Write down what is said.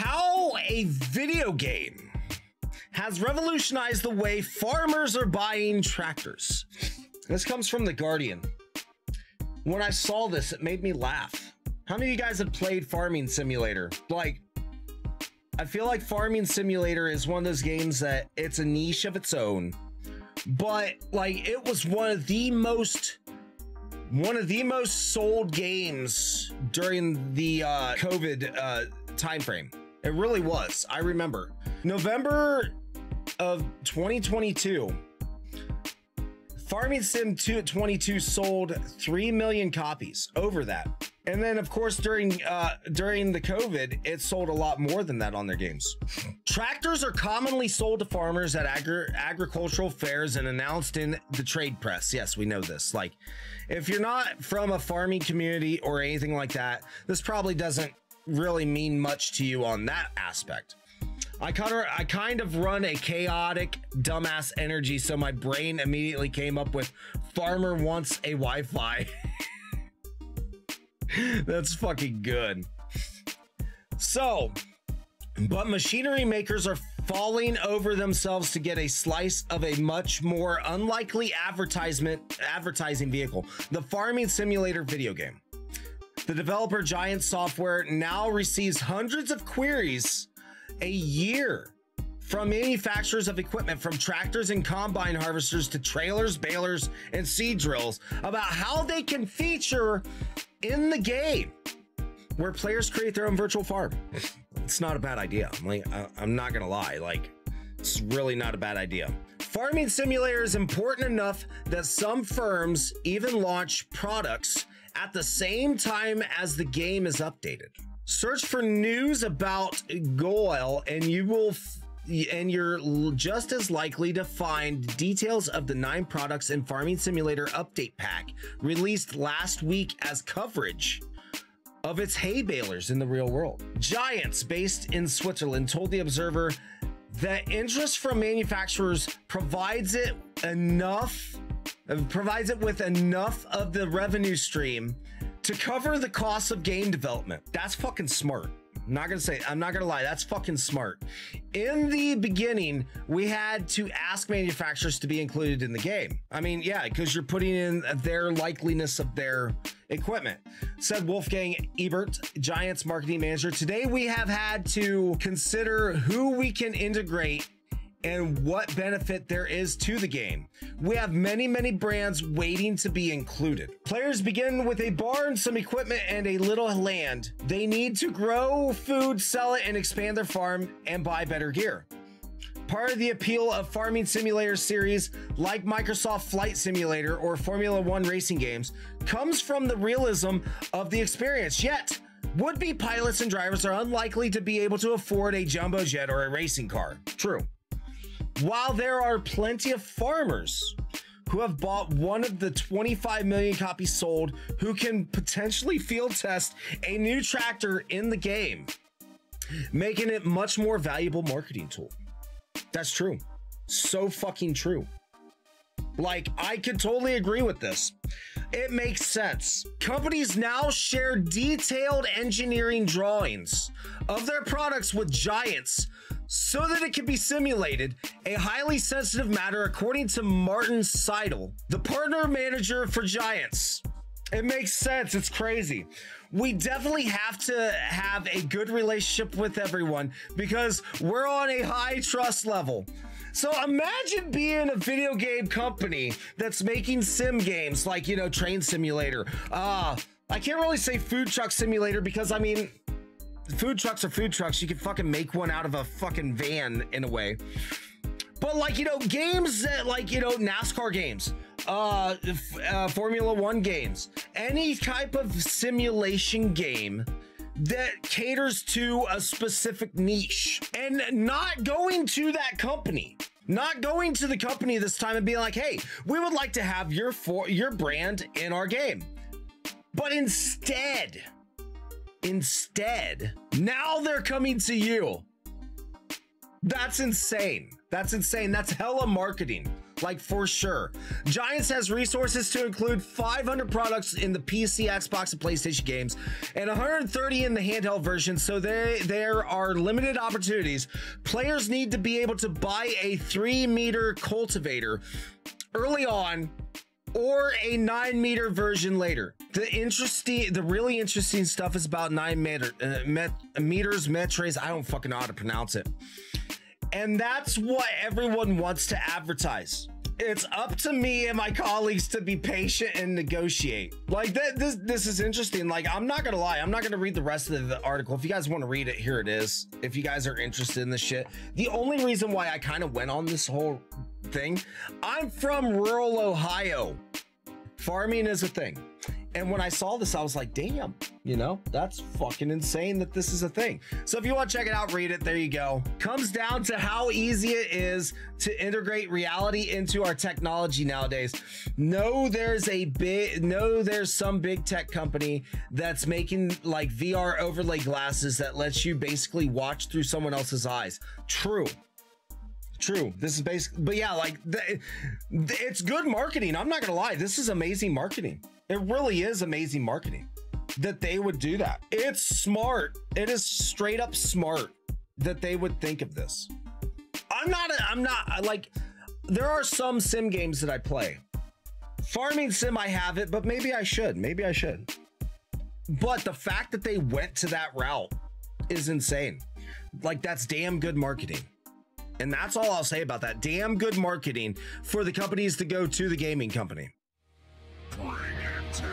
How a video game has revolutionized the way farmers are buying tractors. This comes from The Guardian. When I saw this, it made me laugh. How many of you guys have played Farming Simulator? Like, I feel like Farming Simulator is one of those games that it's a niche of its own, but like it was one of the most sold games during the COVID time frame. It really was. I remember November of 2022, Farming Sim 22 sold 3 million copies, over that. And then, of course, during the COVID, it sold a lot more than that on their games. Tractors are commonly sold to farmers at agricultural fairs and announced in the trade press. Yes, we know this. Like, if you're not from a farming community or anything like that, this probably doesn't really mean much to you on that aspect. I kind of run a chaotic, dumbass energy, so my brain immediately came up with farmer wants a Wi-Fi. That's fucking good. So, but machinery makers are falling over themselves to get a slice of a much more unlikely advertising vehicle, the Farming Simulator video game. The developer Giant Software now receives hundreds of queries a year from manufacturers of equipment, from tractors and combine harvesters to trailers, balers, and seed drills, about how they can feature in the game where players create their own virtual farm. It's not a bad idea. I'm not gonna lie, like, it's really not a bad idea. Farming Simulator is important enough that some firms even launch products at the same time as the game is updated. Search for news about Goyle and you're just as likely to find details of the 9 products in Farming Simulator update pack released last week as coverage of its hay balers in the real world. Giants, based in Switzerland, told The Observer that interest from manufacturers provides it with enough of the revenue stream to cover the cost of game development. That's fucking smart. I'm not gonna lie, that's fucking smart. In the beginning, we had to ask manufacturers to be included in the game. I mean, yeah, because you're putting in their likeliness of their equipment, said Wolfgang Ebert, Giants marketing manager. Today, we have had to consider who we can integrate and what benefit there is to the game. We have many brands waiting to be included. Players begin with a barn, some equipment, and a little land. They need to grow food, sell it, and expand their farm and buy better gear. Part of the appeal of Farming Simulator series, like Microsoft Flight Simulator or Formula One racing games, comes from the realism of the experience. Yet, would-be pilots and drivers are unlikely to be able to afford a jumbo jet or a racing car. True. While there are plenty of farmers who have bought one of the 25 million copies sold who can potentially field test a new tractor in the game, making it much more valuable marketing tool. That's true. So fucking true. Like, I could totally agree with this. It makes sense. Companies now share detailed engineering drawings of their products with Giants so that it can be simulated, a highly sensitive matter, according to Martin Seidel, the partner manager for Giants. It makes sense. It's crazy. We definitely have to have a good relationship with everyone because we're on a high trust level. So imagine being a video game company that's making sim games like, you know, Train Simulator. I can't really say Food Truck Simulator because, I mean, food trucks are food trucks. You can fucking make one out of a fucking van in a way. But like, you know, games that like, you know, NASCAR games, Formula One games, any type of simulation game that caters to a specific niche, and not going to that company, not going to the company this time and being like, hey, we would like to have your brand in our game. But instead, now they're coming to you. That's insane. That's insane. That's hella marketing. like for sure. Giants has resources to include 500 products in the PC, Xbox, and PlayStation games, and 130 in the handheld version, so there are limited opportunities. Players need to be able to buy a 3-meter cultivator early on, or a 9-meter version later. The really interesting stuff is about 9 meters, metres. I don't fucking know how to pronounce it. And that's what everyone wants to advertise. It's up to me and my colleagues to be patient and negotiate. Like this is interesting. Like, I'm not gonna lie, I'm not gonna read the rest of the article. If you guys want to read it, here it is. If you guys are interested in this shit. The only reason why I kind of went on this whole thing, I'm from rural Ohio. Farming is a thing. And when I saw this, I was like, damn, you know, that's fucking insane that this is a thing. So if you want to check it out, read it. There you go. Comes down to how easy it is to integrate reality into our technology nowadays. There's some big tech company that's making like VR overlay glasses that lets you basically watch through someone else's eyes. True. This is basically, but yeah, like it's good marketing. I'm not gonna lie, this is amazing marketing. It really is amazing marketing that they would do that. It's smart. It is straight up smart that they would think of this. I'm not like, there are some sim games that I play. Farming sim, I have it, but maybe I should. But the fact that they went to that route is insane. Like, that's damn good marketing. And that's all I'll say about that. Damn good marketing for the companies to go to the gaming company. Bring it to